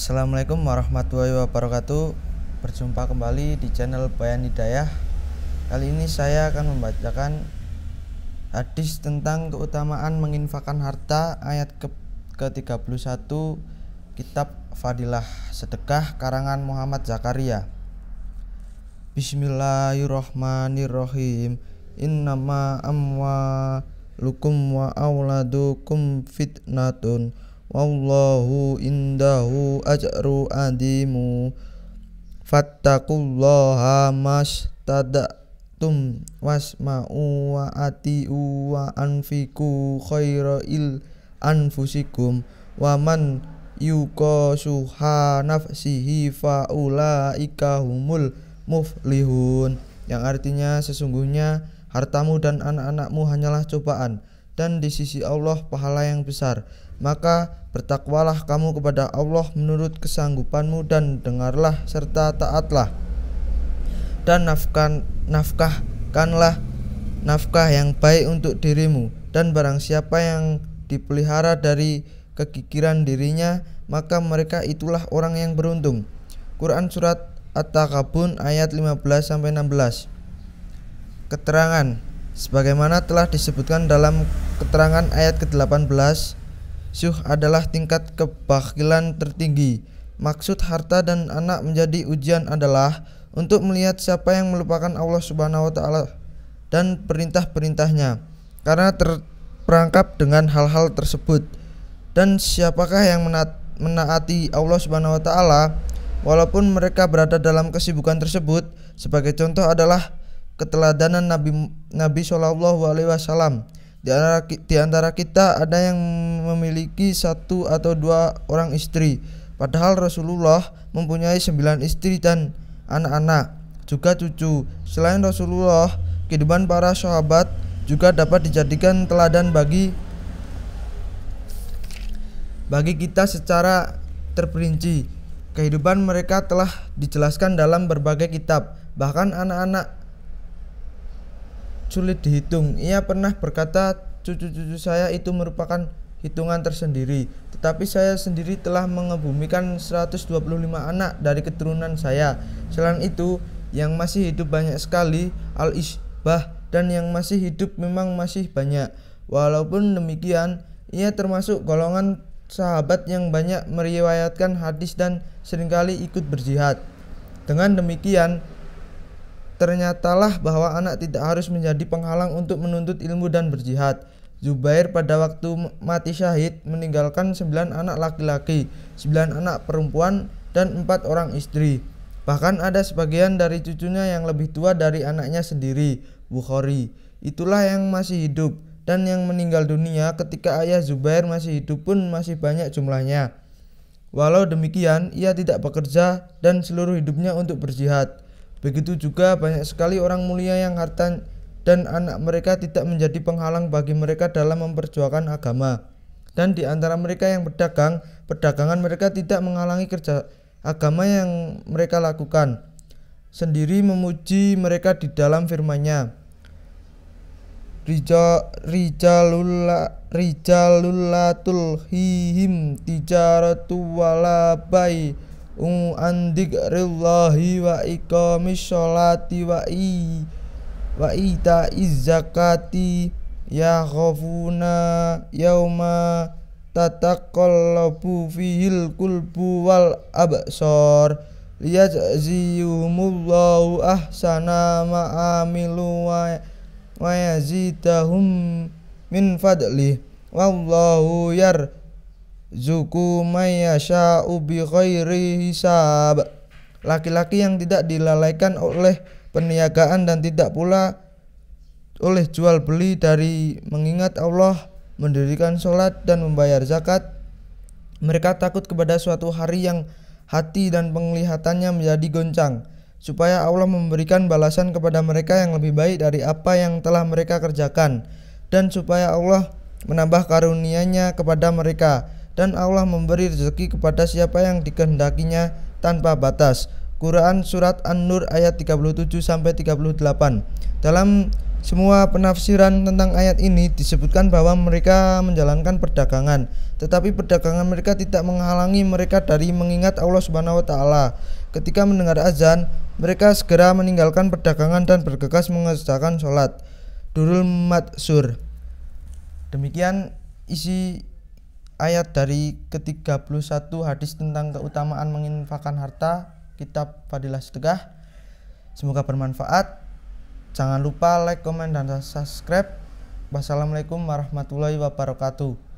Assalamualaikum warahmatullahi wabarakatuh. Berjumpa kembali di channel Bayan Hidayah. Kali ini saya akan membacakan hadis tentang keutamaan menginfakkan harta, ayat ke-31 kitab Fadilah Sedekah karangan Muhammad Zakaria. Bismillahirrahmanirrahim. Innama amwalukum wa auladukum fitnatun wallahu indahu ajru adimu fattaqullaha mastada'tum wasma'u wa ati'u wa anfiku khairil anfusikum wa man yuqasuha nafsihi faulaika humul muflihun, yang artinya sesungguhnya hartamu dan anak-anakmu hanyalah cobaan, dan di sisi Allah pahala yang besar. Maka bertakwalah kamu kepada Allah menurut kesanggupanmu, dan dengarlah serta taatlah, dan nafkahkanlah nafkah yang baik untuk dirimu, dan barang siapa yang dipelihara dari kekikiran dirinya, maka mereka itulah orang yang beruntung. Quran Surat At-Taghabun ayat 15-16. Keterangan sebagaimana telah disebutkan dalam keterangan ayat ke-18, syuh adalah tingkat kebakilan tertinggi. Maksud harta dan anak menjadi ujian adalah untuk melihat siapa yang melupakan Allah Subhanahu wa taala dan perintah-perintahnya karena terperangkap dengan hal-hal tersebut, dan siapakah yang menaati Allah Subhanahu wa taala walaupun mereka berada dalam kesibukan tersebut. Sebagai contoh adalah keteladanan Nabi Shallallahu Alaihi Wasallam. Di antara kita ada yang memiliki 1 atau 2 orang istri, padahal Rasulullah mempunyai 9 istri dan anak-anak, juga cucu. Selain Rasulullah, kehidupan para sahabat juga dapat dijadikan teladan bagi kita secara terperinci. Kehidupan mereka telah dijelaskan dalam berbagai kitab. Bahkan anak-anak sulit dihitung. Ia pernah berkata, cucu-cucu saya itu merupakan hitungan tersendiri, tetapi saya sendiri telah mengebumikan 125 anak dari keturunan saya. Selain itu, yang masih hidup banyak sekali, al-isbah, dan yang masih hidup memang masih banyak. Walaupun demikian, ia termasuk golongan sahabat yang banyak meriwayatkan hadis dan seringkali ikut berjihad. Dengan demikian, ternyatalah bahwa anak tidak harus menjadi penghalang untuk menuntut ilmu dan berjihad. Zubair pada waktu mati syahid meninggalkan 9 anak laki-laki, 9 anak perempuan, dan 4 orang istri. Bahkan ada sebagian dari cucunya yang lebih tua dari anaknya sendiri. Bukhari. Itulah yang masih hidup, dan yang meninggal dunia ketika ayah Zubair masih hidup pun masih banyak jumlahnya. Walau demikian, ia tidak bekerja dan seluruh hidupnya untuk berjihad. Begitu juga banyak sekali orang mulia yang harta dan anak mereka tidak menjadi penghalang bagi mereka dalam memperjuangkan agama. Dan di antara mereka yang berdagang, perdagangan mereka tidak menghalangi kerja agama yang mereka lakukan. Sendiri memuji mereka di dalam firman-Nya, Rijalul tulhihim tijaratu wala bai'u an dzikrillahi wa iqamis sholati wa ita'iz zakati yakhafuna yauma tataqallabu fihil qulbu wal absar liyajziyumullahu ahsana ma amilu wa yazidahum min fadlih wallahu yarzuqu may yasha'u bighairi hisab. Laki-laki yang tidak dilalaikan oleh perniagaan dan tidak pula oleh jual beli dari mengingat Allah, mendirikan sholat dan membayar zakat, mereka takut kepada suatu hari yang hati dan penglihatannya menjadi goncang, supaya Allah memberikan balasan kepada mereka yang lebih baik dari apa yang telah mereka kerjakan, dan supaya Allah menambah karunia-Nya kepada mereka, dan Allah memberi rezeki kepada siapa yang dikehendakinya tanpa batas. Quran Surat An-Nur ayat 37-38. Dalam semua penafsiran tentang ayat ini disebutkan bahwa mereka menjalankan perdagangan tetapi perdagangan mereka tidak menghalangi mereka dari mengingat Allah Subhanahu wa taala. Ketika mendengar azan, mereka segera meninggalkan perdagangan dan bergegas mengerjakan sholat. Durul Madsur. Demikian isi ayat dari ke-31 hadis tentang keutamaan menginfakkan harta, kitab Fadilah Sedekah. Semoga bermanfaat. Jangan lupa like, komen, dan subscribe. Wassalamualaikum warahmatullahi wabarakatuh.